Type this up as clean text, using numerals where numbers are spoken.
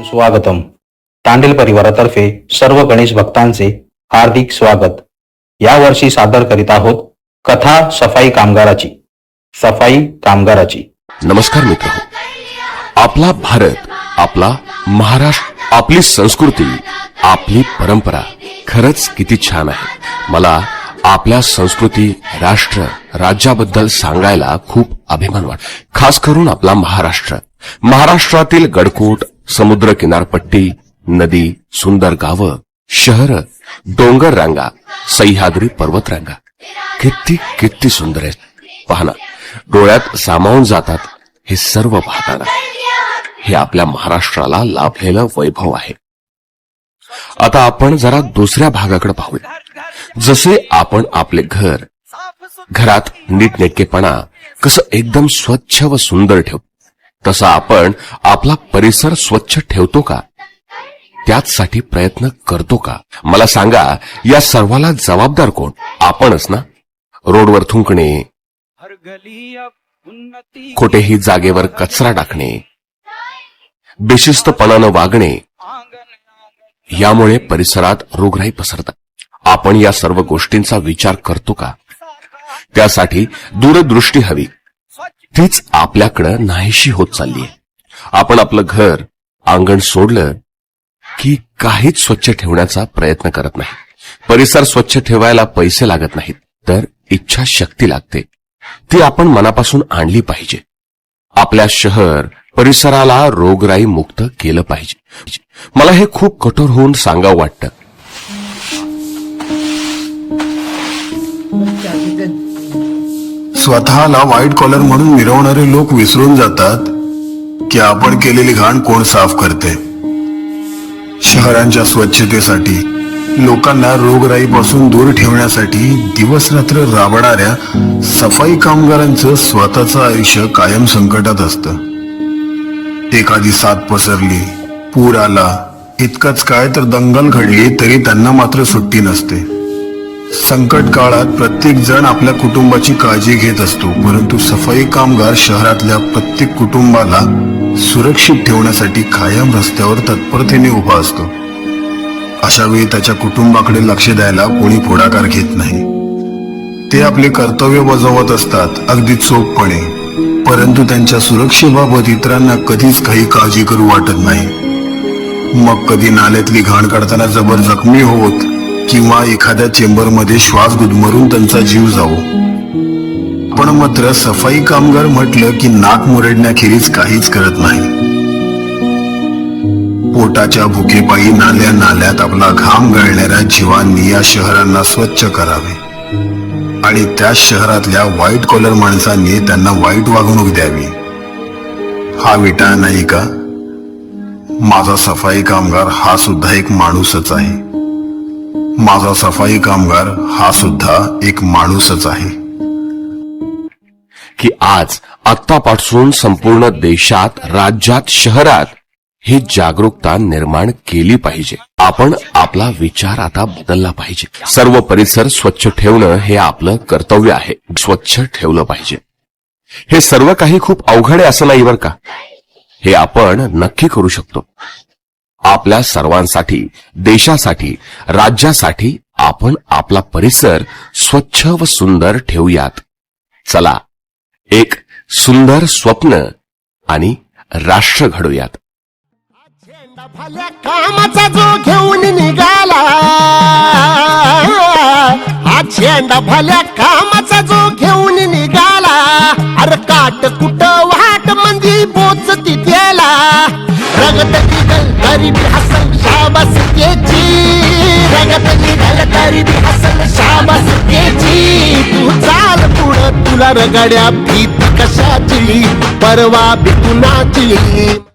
स्वागतम. तांडेल परिवारातर्फे सर्व गणेश भक्तांचे हार्दिक स्वागत. या वर्षी सादर करीत आहोत कथा सफाई कामगाराची. नमस्कार मित्र. आपला भारत, आपला महाराष्ट्र, आपली संस्कृती, आपली परंपरा खरंच किती छान आहे. मला आपल्या संस्कृती, राष्ट्र, राज्याबद्दल सांगायला खूप अभिमान वाटतो. खास करून आपला महाराष्ट्रातील गडकोट, समुद्र किनारपट्टी, नदी, सुंदर गावं, शहर, डोंगर रांगा, सह्याद्री पर्वतरांगा किती किती सुंदर आहेत. पहा, डोळ्यात सामावून जातात. हे सर्व पाहताना हे आपल्या महाराष्ट्राला लाभलेलं वैभव आहे. आता आपण जरा दुसऱ्या भागाकडे पाहूया. जसे आपण आपले घरात नीटनेटकेपणा कसं एकदम स्वच्छ व सुंदर ठेवतो, तसा आपण आपला परिसर स्वच्छ ठेवतो का? त्याचसाठी प्रयत्न करतो का? मला सांगा, या सर्वाला जबाबदार कोण? आपणच ना. रोडवर थुंकणे, कोठेही जागेवर कचरा टाकणे, बेशिस्तपणानं वागणे, यामुळे परिसरात रोगराई पसरतात. आपण या सर्व गोष्टींचा विचार करतो का? त्यासाठी दूरदृष्टी हवी. तीच आपल्याकडे नाहीशी होत चालली आहे. आपण आपलं घर, अंगण सोडलं की काहीच स्वच्छ ठेवण्याचा प्रयत्न करत नाही. परिसर स्वच्छ ठेवायला पैसे लागत नाहीत, तर इच्छाशक्ती लागते. ती आपण मनापासून आणली पाहिजे. आपल्या शहर परिसराला रोगराई मुक्त केलं पाहिजे. मला हे खूप कठोर होऊन सांगावं वाटतं. स्वतःला व्हाईट कॉलर म्हणून मिरवणारे लोक विसरून जातात की आपण केलेली घाण कोण साफ करते. शहरांच्या स्वच्छतेसाठी, लोकांना रोगराईपासून दूर ठेवण्यासाठी दिवस रात्र राबणाऱ्या सफाई कामगारांचं स्वतःचं आयुष्य कायम संकटात असतं. एखादी साथ पसरली, पूर आला, इतकंच काय तर दंगल घडली तरी त्यांना मात्र सुट्टी नसते. संकट काळात प्रत्येक जण आपल्या कुटुंबाची काळजी घेत असतो, परंतु सफाई कामगार शहरातल्या प्रत्येक कुटुंबाला सुरक्षित ठेवण्यासाठी कायम रस्त्यावर तत्परतेने उभा असतो. अशा वेळी त्याच्या कुटुंबाकडे लक्ष द्यायला कोणी पुढाकार घेत नाही. ते आपले कर्तव्य बजावत असतात अगदी चोखपणे, परंतु त्यांच्या सुरक्षेबाबत इतरांना कधीच काही काळजी करू वाटत नाही. मग कधी नाल्यातली घाण काढताना जबर जखमी होत किंवा एखाद्या चेंबरमध्ये श्वास गुदमरून त्यांचा जीव जावो. पण मात्र सफाई कामगार म्हटलं की नाक मुरडण्याखेरीज काहीच करत नाही. पोटाच्या भुकेपायी नाल्यात आपला घाम गळणाऱ्या जीवांनी या शहरांना स्वच्छ करावे आणि त्याच शहरातल्या व्हाईट कॉलर माणसांनी त्यांना वाईट वागणूक द्यावी. हा विटाळ नाही का? माझा सफाई कामगार हा सुद्धा एक माणूसच आहे. माझा सफाई कामगार हा सुद्धा एक माणूसच आहे. की आज आत्तापासून संपूर्ण देशात, राज्यात, शहरात ही जागरूकता निर्माण केली पाहिजे. आपण आपला विचार आता बदलला पाहिजे. सर्व परिसर स्वच्छ ठेवणं हे आपलं कर्तव्य आहे. स्वच्छ ठेवलं पाहिजे. हे सर्व काही खूप अवघड आहे असं नाही बरं का. हे आपण नक्की करू शकतो. आपल्या सर्वांसाठी, देशासाठी, राज्यासाठी आपण आपला परिसर स्वच्छ व सुंदर ठेवूयात. चला, एक सुंदर स्वप्न आणि राष्ट्र घडूयात. भल्या कामाचा जो घेऊन निघाला, हा झेंडा भल्या कामाचा जो घेऊन निघाला. अरे काट कुठं वाट मंदी पोचती त्याला. रगत निघल तरी बी हसल शाबास त्याची. रगत निघल तरी बी हसल शाबास त्याची. तू चाल पुढं, तुला रगड्या भीती कशाची, परवा बी कुणाची.